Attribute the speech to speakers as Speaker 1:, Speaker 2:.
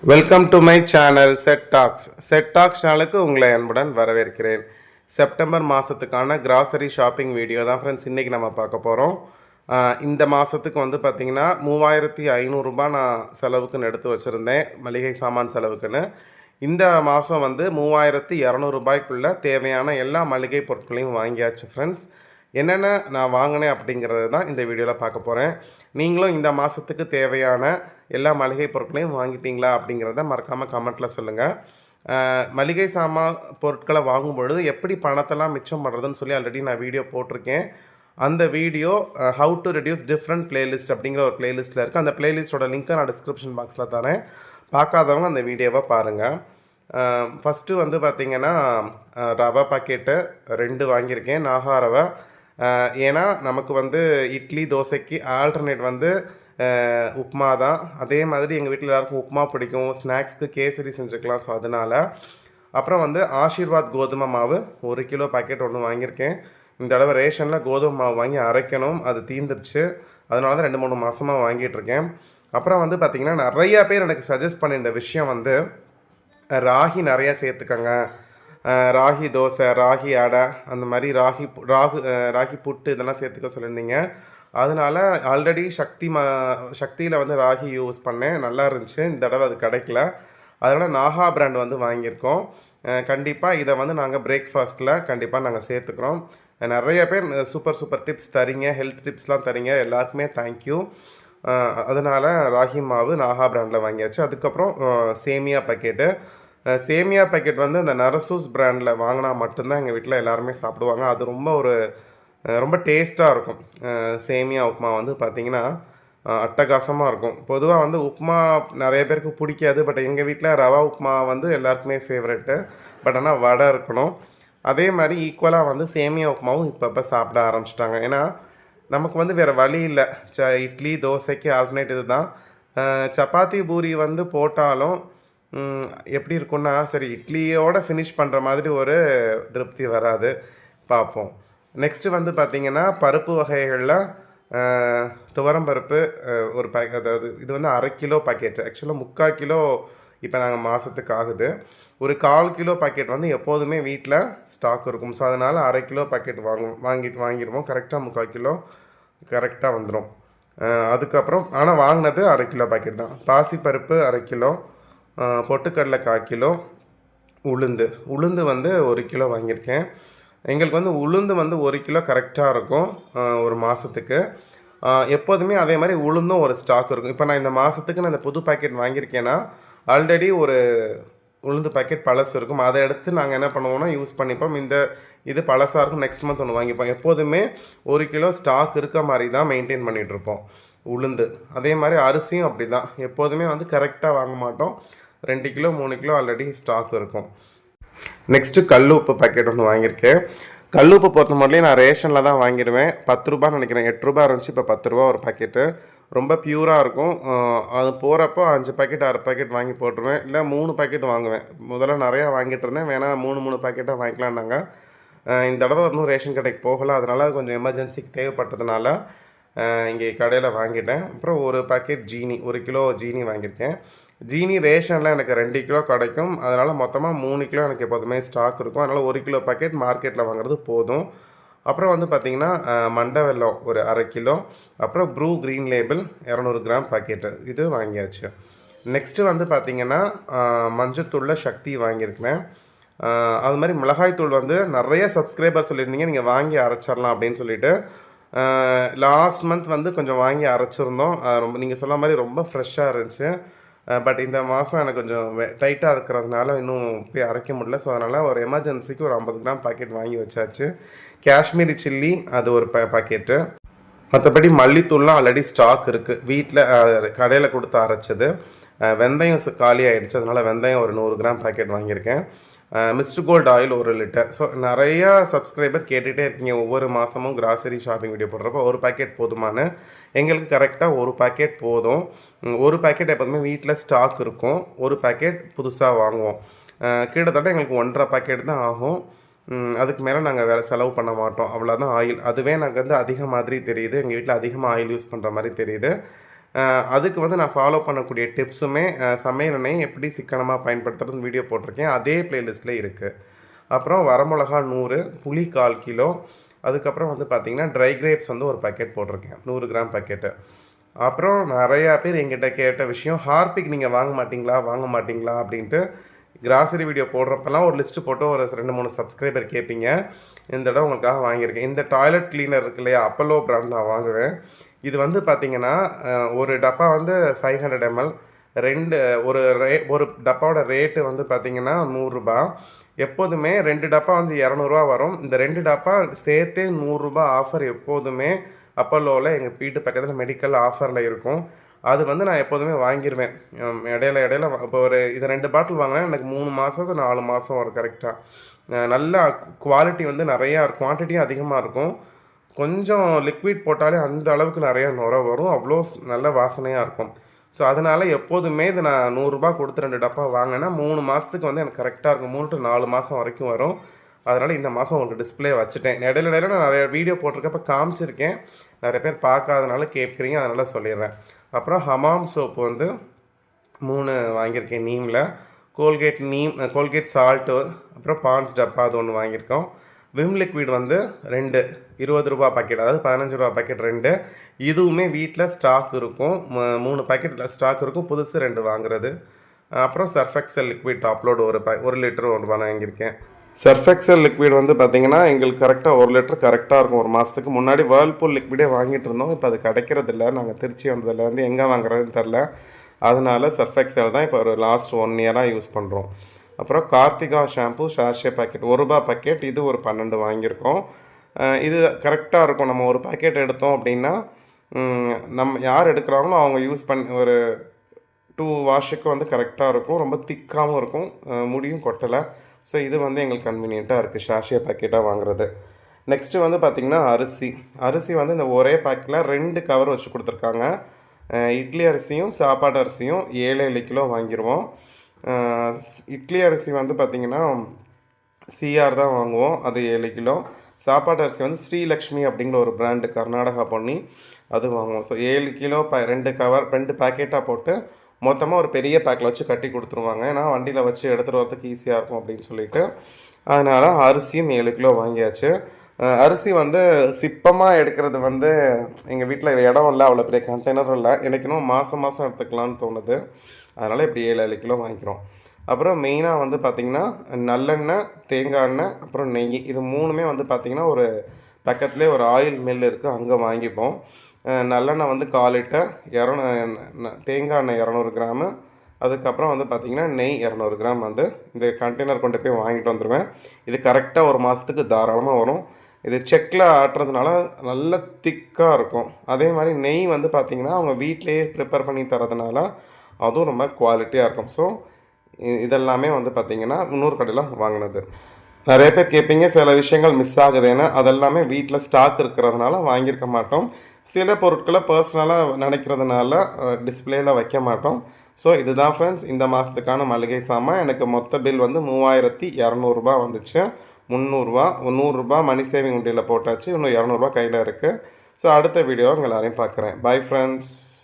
Speaker 1: Welcome to my channel set tax சேனலுக்கு உங்களை அன்புடன் வரவேற்கிறேன். செப்டம்பர் மாதத்துக்கான கிராசரி ஷாப்பிங் வீடியோ தான் ஃப்ரெண்ட்ஸ் இன்றைக்கி நம்ம பார்க்க போகிறோம். இந்த மாதத்துக்கு வந்து பார்த்திங்கன்னா 3500 நான் செலவுக்குன்னு எடுத்து வச்சுருந்தேன், மளிகை சாமான் செலவுக்குன்னு. இந்த மாதம் வந்து 3200 தேவையான எல்லா மளிகை பொருட்களையும் வாங்கியாச்சு ஃப்ரெண்ட்ஸ். என்னென்ன நான் வாங்கினேன் அப்படிங்கிறது தான் இந்த வீடியோவில் பார்க்க போகிறேன். நீங்களும் இந்த மாதத்துக்கு தேவையான எல்லா மளிகை பொருட்களையும் வாங்கிட்டீங்களா அப்படிங்கிறத மறக்காமல் கமெண்ட்டில் சொல்லுங்கள். மளிகை சாமான் பொருட்களை வாங்கும் பொழுது எப்படி பணத்தெல்லாம் மிச்சம் பண்ணுறதுன்னு சொல்லி ஆல்ரெடி நான் வீடியோ போட்டிருக்கேன். அந்த video how to reduce different playlist அப்படிங்கிற ஒரு பிளேலிஸ்ட்டில் இருக்குது. அந்த பிளேலிஸ்ட்டோட லிங்க்கை நான் டிஸ்கிரிப்ஷன் பாக்ஸில் தரேன். பார்க்காதவங்க அந்த வீடியோவை பாருங்கள். ஃபஸ்ட்டு வந்து பார்த்திங்கன்னா ரவை பாக்கெட்டு 2 வாங்கியிருக்கேன், நாகா ரவை. ஏன்னா நமக்கு வந்து இட்லி தோசைக்கு ஆல்டர்னேட் வந்து உப்புமா தான். அதே மாதிரி எங்கள் வீட்டில் எல்லாருக்கும் உப்புமா பிடிக்கும், ஸ்நாக்ஸ்க்கு கேசரி செஞ்சுக்கலாம். ஸோ அதனால் அப்புறம் வந்து ஆஷீர்வாத் கோதுமை மாவு 1 கிலோ பாக்கெட் ஒன்று வாங்கியிருக்கேன். இந்த தடவை ரேஷனில் கோதுமை மாவு வாங்கி அரைக்கணும், அது தீர்ந்துருச்சு. அதனால தான் 2-3 மாதமாக வாங்கிட்டுருக்கேன். அப்புறம் வந்து பார்த்திங்கன்னா நிறையா பேர் எனக்கு சஜஸ்ட் பண்ணியிருந்த விஷயம் வந்து ராகி நிறையா சேர்த்துக்கங்க, ராகி தோசை, ராகி அடை, அந்த மாதிரி ராகி புட்டு இதெல்லாம் சேர்த்துக்க சொல்லியிருந்தீங்க. அதனால் ஆல்ரெடி சக்தியில் வந்து ராகி யூஸ் பண்ணேன், நல்லா இருந்துச்சு. இந்த தடவை அது கிடைக்கல, அதனால் நாகா பிராண்ட் வந்து வாங்கியிருக்கோம். கண்டிப்பாக இதை வந்து நாங்கள் பிரேக்ஃபாஸ்ட்டில் கண்டிப்பாக நாங்கள் சேர்த்துக்கிறோம். நிறைய பேர் சூப்பர் டிப்ஸ் தரீங்க, ஹெல்த் டிப்ஸ்லாம் தரீங்க, எல்லாருக்குமே தேங்க்யூ. அதனால் ராகி மாவு நாகா பிராண்டில் வாங்கியாச்சு. அதுக்கப்புறம் சேமியா பேக்கெட் வந்து இந்த நரசூஸ் பிராண்டில் வாங்கினா மட்டும்தான் எங்கள் வீட்டில் எல்லாருமே சாப்பிடுவாங்க. அது ரொம்ப டேஸ்ட்டாக இருக்கும். சேமியா உப்புமா வந்து பார்த்திங்கன்னா அட்டகாசமாக இருக்கும். பொதுவாக வந்து உப்புமா நிறைய பேருக்கு பிடிக்காது, பட் எங்கள் வீட்டில் ரவா உப்புமா வந்து எல்லாருக்குமே ஃபேவரெட்டு. பட் ஆனால் வடை இருக்கணும். அதே மாதிரி ஈக்குவலாக வந்து சேமியா உப்புமாவும் இப்போ சாப்பிட ஆரம்பிச்சிட்டாங்க. ஏன்னா நமக்கு வந்து வேறு வழி இல்லை. இட்லி தோசைக்கு ஆல்டர்னேட் இது தான். சப்பாத்தி பூரி வந்து போட்டாலும் எப்படி இருக்குன்னா, சரி இட்லியோடு ஃபினிஷ் பண்ணுற மாதிரி ஒரு திருப்தி வராது. பார்ப்போம். நெக்ஸ்ட்டு வந்து பார்த்திங்கன்னா பருப்பு வகைகளில் துவரம்பருப்பு ஒரு அதாவது இது வந்து 1/2 கிலோ பாக்கெட், ஆக்சுவலாக 3/4 கிலோ இப்போ நாங்கள் மாதத்துக்கு ஆகுது. ஒரு 1/4 கிலோ பாக்கெட் வந்து எப்போதுமே வீட்டில் ஸ்டாக் இருக்கும். ஸோ அதனால் 1/2 கிலோ பாக்கெட் வாங்கிடுவோம். கரெக்டாக 3/4 கிலோ கரெக்டாக வந்துடும். அதுக்கப்புறம் ஆனால் வாங்கினது 1/2 கிலோ பாக்கெட் தான். பாசிப்பருப்பு 1/2 கிலோ, பொட்டுக்கடலை 1/4 கிலோ, உளுந்து வந்து 1 கிலோ வாங்கியிருக்கேன். எங்களுக்கு வந்து உளுந்து வந்து 1 கிலோ கரெக்டாக இருக்கும் ஒரு மாதத்துக்கு. எப்போதுமே அதே மாதிரி உளுந்தும் ஒரு ஸ்டாக் இருக்கும். இப்போ நான் இந்த மாதத்துக்கு நான் இந்த புது பாக்கெட் வாங்கியிருக்கேன்னா ஆல்ரெடி ஒரு உளுந்து பாக்கெட் பழசு இருக்கும். அதை எடுத்து நாங்கள் என்ன பண்ணுவோம்னா யூஸ் பண்ணிப்போம். இது பழசாக இருக்கும், நெக்ஸ்ட் மந்த் ஒன்று வாங்கிப்போம். எப்போதுமே 1 கிலோ ஸ்டாக் இருக்க மாதிரி தான் மெயின்டைன் பண்ணிகிட்ருப்போம் உளுந்து. அதே மாதிரி அரிசியும் அப்படி தான், எப்போதுமே வந்து கரெக்டாக வாங்க மாட்டோம். 2 கிலோ 3 கிலோ ஆல்ரெடி ஸ்டாக் இருக்கும். நெக்ஸ்ட்டு கல் உப்பு பாக்கெட் ஒன்று வாங்கியிருக்கேன். கல் உப்பு பொறுத்த மட்டும் நான் ரேஷனில் தான் வாங்கிடுவேன். 10 ரூபான்னு நினைக்கிறேன், 8 ரூபா இருந்துச்சு, இப்போ 10 ரூபா ஒரு பாக்கெட்டு. ரொம்ப பியூராக இருக்கும். அது போகிறப்போ 5 பாக்கெட் 6 பாக்கெட் வாங்கி போட்டுருவேன், இல்லை 3 பாக்கெட் வாங்குவேன். முதல்ல நிறையா வாங்கிட்டு இருந்தேன், வேணால் 3 பாக்கெட்டாக வாங்கிக்கலான்னாங்க. இந்த தடவை இன்னும் ரேஷன் கடைக்கு போகலை, அதனால் கொஞ்சம் எமர்ஜென்சிக்கு தேவைப்பட்டதுனால இங்கே கடையில் வாங்கிட்டேன். அப்புறம் ஒரு பாக்கெட் ஜீனி, 1 கிலோ ஜீனி வாங்கியிருக்கேன். ஜீனி ரேஷனில் எனக்கு 2 கிலோ கிடைக்கும், அதனால் மொத்தமாக 3 கிலோ எனக்கு எப்போதுமே ஸ்டாக் இருக்கும். அதனால் 1 கிலோ பாக்கெட் மார்க்கெட்டில் வாங்குறது போதும். அப்புறம் வந்து பார்த்திங்கன்னா மண்டை வெல்லம் ஒரு 1/2 கிலோ, அப்புறம் Bru green label 200 gram packet, இது வாங்கியாச்சு. நெக்ஸ்ட்டு வந்து பார்த்திங்கன்னா மஞ்சத்தூளில் சக்தி வாங்கியிருக்கிறேன். அது மாதிரி மிளகாய்த்தூள் வந்து நிறைய சப்ஸ்கிரைபர் சொல்லியிருந்தீங்க நீங்கள் வாங்கி அரைச்சிடலாம் அப்படின்னு சொல்லிட்டு. லாஸ்ட் மந்த் வந்து கொஞ்சம் வாங்கி அரைச்சிருந்தோம். ரொம்ப நீங்கள் சொன்ன மாதிரி ரொம்ப ஃப்ரெஷ்ஷாக இருந்துச்சு. பட் இந்த மாதம் எனக்கு கொஞ்சம் டைட்டாக இருக்கிறதுனால இன்னும் போய் அரைக்க முடியல. ஸோ அதனால் ஒரு எமர்ஜென்சிக்கு ஒரு 50 கிராம் பாக்கெட் வாங்கி வச்சாச்சு. காஷ்மீரி சில்லி அது ஒரு பாக்கெட்டு. மற்றபடி மல்லித்தூள்லாம் ஆல்ரெடி ஸ்டாக் இருக்குது வீட்டில், கடையில் கொடுத்து அரைச்சது. வெந்தயம் காலி ஆகிடுச்சு, அதனால் வெந்தயம் ஒரு 100 கிராம் பாக்கெட் வாங்கியிருக்கேன். Mister Gold oil 1 litre. So நிறையா சப்ஸ்கிரைபர் கேட்டுகிட்டே இருக்கீங்க ஒவ்வொரு மாதமும் கிராசரி ஷாப்பிங் வீடியோ போடுறப்போ ஒரு பாக்கெட் போதுமானு. எங்களுக்கு கரெக்டாக ஒரு பாக்கெட் போதும். ஒரு பாக்கெட் எப்போதுமே வீட்டில் ஸ்டாக் இருக்கும், ஒரு பாக்கெட் புதுசாக வாங்குவோம். கிட்டத்தட்ட எங்களுக்கு 1.5 பாக்கெட் தான் ஆகும். அதுக்கு மேலே நாங்கள் வேறு செலவு பண்ண மாட்டோம், அவ்வளோதான் ஆயில். அதுவே நாங்கள் வந்து அதிக மாதிரி தெரியுது, எங்கள் வீட்டில் அதிகமாக ஆயில் யூஸ் பண்ணுற மாதிரி தெரியுது. அதுக்கு வந்து நான் ஃபாலோ பண்ணக்கூடிய டிப்ஸுமே சமையல் எண்ணெயை எப்படி சிக்கனமாக பயன்படுத்துறதுன்னு வீடியோ போட்டிருக்கேன். அதே ப்ளேலிஸ்ட்டில் இருக்குது. அப்புறம் வரமிளகா 100, புளி 1/4 கிலோ, அதுக்கப்புறம் வந்து பார்த்திங்கன்னா ட்ரை கிரேப்ஸ் வந்து ஒரு பாக்கெட் போட்டிருக்கேன், 100 கிராம் பாக்கெட்டு. அப்புறம் நிறையா பேர் என்கிட்ட கேட்ட விஷயம், ஹார்பிக் நீங்கள் வாங்க மாட்டிங்களா அப்படின்ட்டு. கிராசரி வீடியோ போடுறப்பெல்லாம் ஒரு லிஸ்ட்டு போட்டு ஒரு 2-3 சப்ஸ்கிரைபர் கேட்பீங்க. இந்த தடவை உங்களுக்காக வாங்கியிருக்கேன். இந்த டாய்லெட் கிளீனர் இருக்கு இல்லையா, அப்பல்லோ பிராண்ட் நான் வாங்குவேன். இது வந்து பார்த்திங்கன்னா ஒரு டப்பா வந்து 500 ml. ஒரு டப்பாவோட ரேட்டு வந்து பார்த்திங்கன்னா 100 ரூபா. எப்போதுமே 2 டப்பா வந்து 200 வரும். இந்த 2 டப்பா சேர்த்தே 100 ரூபா ஆஃபர் எப்போதுமே அப்பல்லோவில் எங்கள் வீட்டு பக்கத்தில் மெடிக்கல் ஆஃபரில் இருக்கும். அது வந்து நான் எப்போதுமே வாங்கிடுவேன். இடையில இப்போ இது 2 பாட்டில் வாங்கினா எனக்கு 3 மாதத்து 4 மாதம் வரும் கரெக்டாக. நல்லா குவாலிட்டி வந்து நிறையா குவான்டிட்டியும் அதிகமாக இருக்கும். கொஞ்சம் லிக்விட் போட்டாலே அந்த அளவுக்கு நிறையா நுரை வரும். அவ்வளோ நல்ல வாசனையாக இருக்கும். ஸோ அதனால் எப்போதுமே இது நான் 100 ரூபா கொடுத்து 2 டப்பா வாங்கினேன்னா 3 மாதத்துக்கு வந்து எனக்கு கரெக்டாக இருக்கும். 3 to 4 மாதம் வரைக்கும் வரும். அதனால் இந்த மாதம் உங்களுக்கு டிஸ்பிளே வச்சுட்டேன். இடையில நான் நிறைய வீடியோ போட்டிருக்கப்ப காமிச்சிருக்கேன். நிறைய பேர் பார்க்காதனால கேட்குறீங்க, அதனால் சொல்லிடுறேன். அப்புறம் ஹமாம் சோப்பு வந்து 3 வாங்கியிருக்கேன் நீமில். கோல்கேட் சால்ட்டு, அப்புறம் பான்ஸ் டப்பா அது ஒன்று வாங்கியிருக்கோம். விம் லிக்விட் வந்து 2 20 ரூபா பாக்கெட், அதாவது 15 ரூபா பாக்கெட் 2. இதுவுமே வீட்டில் ஸ்டாக் இருக்கும். 3 பாக்கெட்டில் ஸ்டாக் இருக்கும், புதுசு 2 வாங்குறது. அப்புறம் சர்ஃபெக்சல் லிக்விட் டாப்லோடு 1 லிட்டர் ஒன்று வாங்கியிருக்கேன். சர்ஃபெக்சல் லிக்விட் வந்து பார்த்திங்கன்னா எங்களுக்கு கரெக்டாக 1 லிட்டர் கரெக்டாக இருக்கும். ஒரு மாதத்துக்கு முன்னாடி வேர்ல்பூல் லிக்விடே வாங்கிட்டு இருந்தோம். இப்போ அது கிடைக்கிறதில்ல. நாங்கள் திருச்சி வந்ததில் வந்து எங்கே வாங்குறதுன்னு தெரில. அதனால சர்ஃபெக்சல் தான் இப்போ ஒரு லாஸ்ட் 1 இயராக யூஸ் பண்ணுறோம். அப்புறம் கார்த்திகா ஷாம்பு சாஷே பாக்கெட், 1 ரூபா பாக்கெட், இது ஒரு 12 வாங்கியிருக்கோம். இது கரெக்டாக இருக்கும். நம்ம ஒரு பாக்கெட் எடுத்தோம் அப்படின்னா நம்ம யார் எடுக்கிறாங்களோ அவங்க யூஸ் பண்ணி ஒரு 2 வாஷுக்கு வந்து கரெக்டாக இருக்கும். ரொம்ப திக்காகவும் இருக்கும், முடியும் கொட்டலை. ஸோ இது வந்து எங்களுக்கு கன்வீனியண்ட்டாக இருக்குது சாஷே பாக்கெட்டாக வாங்குறது. நெக்ஸ்ட்டு வந்து பார்த்திங்கன்னா அரிசி வந்து இந்த ஒரே பாக்கெட்டில் 2 கவர் வச்சு கொடுத்துருக்காங்க. இட்லி அரிசியும் சாப்பாடு அரிசியும் 7 கிலோ வாங்கிடுவோம். இட்லி அரிசி வந்து பார்த்திங்கன்னா சிஆர் தான் வாங்குவோம், அது 7 கிலோ. சாப்பாடு அரிசி வந்து ஸ்ரீலக்ஷ்மி அப்படிங்கிற ஒரு பிராண்டு, கர்நாடகா பண்ணி, அது வாங்குவோம். ஸோ 7 கிலோ 2 பேக்கெட்டாக போட்டு மொத்தமாக ஒரு பெரிய பேக்கில் வச்சு கட்டி கொடுத்துருவாங்க. ஏன்னா வண்டியில் வச்சு எடுத்துகிட்டு வரதுக்கு ஈஸியாக இருக்கும் அப்படின்னு சொல்லிட்டு. அதனால் அரிசியும் 7 கிலோ வாங்கியாச்சு. அரிசி வந்து சிப்பமாக எடுக்கிறது வந்து எங்கள் வீட்டில் இடம் இல்லை, அவ்வளோ பெரிய கண்டெய்னர் இல்லை. எனக்கு இன்னும் மாதம் எடுத்துக்கலான்னு தோணுது. அதனால் இப்படி 7 கிலோ வாங்கிக்கிறோம். அப்புறம் மெயினாக வந்து பார்த்திங்கன்னா நல்லெண்ணெய், தேங்காய் எண்ணெய், அப்புறம் நெய், இது 3மே வந்து பார்த்திங்கன்னா ஒரு பக்கத்துலேயே ஒரு ஆயில் மில் இருக்குது, அங்கே வாங்கிப்போம். நல்லெண்ணெய் வந்து 1/4 லிட்டர், தேங்காய் எண்ணெய் 200 கிராமு, அதுக்கப்புறம் வந்து பார்த்திங்கன்னா நெய் 200 கிராம் வந்து இந்த கண்டெய்னர் கொண்டு போய் வாங்கிட்டு வந்துடுவேன். இது கரெக்டாக ஒரு மாதத்துக்கு தாராளமாக வரும். இது செக்கில் ஆட்டுறதுனால நல்ல திக்காக இருக்கும். அதே மாதிரி நெய் வந்து பார்த்திங்கன்னா அவங்க வீட்டிலையே ப்ரிப்பேர் பண்ணி தரதுனால அதுவும் ரொம்ப குவாலிட்டியாக இருக்கும். ஸோ இதெல்லாமே வந்து பார்த்திங்கன்னா 300 கடையில் வாங்கினது. நிறைய பேர் கேட்பீங்க சில விஷயங்கள் மிஸ் ஆகுதுன்னு. அதெல்லாமே வீட்டில் ஸ்டாக் இருக்கிறதுனால வாங்கியிருக்க மாட்டோம். சில பொருட்களை பர்சனலாக நினைக்கிறதுனால டிஸ்பிளேயில் வைக்க மாட்டோம். ஸோ இதுதான் ஃப்ரெண்ட்ஸ் இந்த மாதத்துக்கான மளிகை சாமான். எனக்கு மொத்த பில் வந்து 3200 ரூபா வந்துச்சு. 300 ரூபா 100 ரூபா மணி சேவிங் உண்டியில் போட்டாச்சு. இன்னும் 200 ரூபா கையில் இருக்குது. ஸோ அடுத்த வீடியோவை உங்கள் எல்லாரையும் பார்க்குறேன். Bye friends.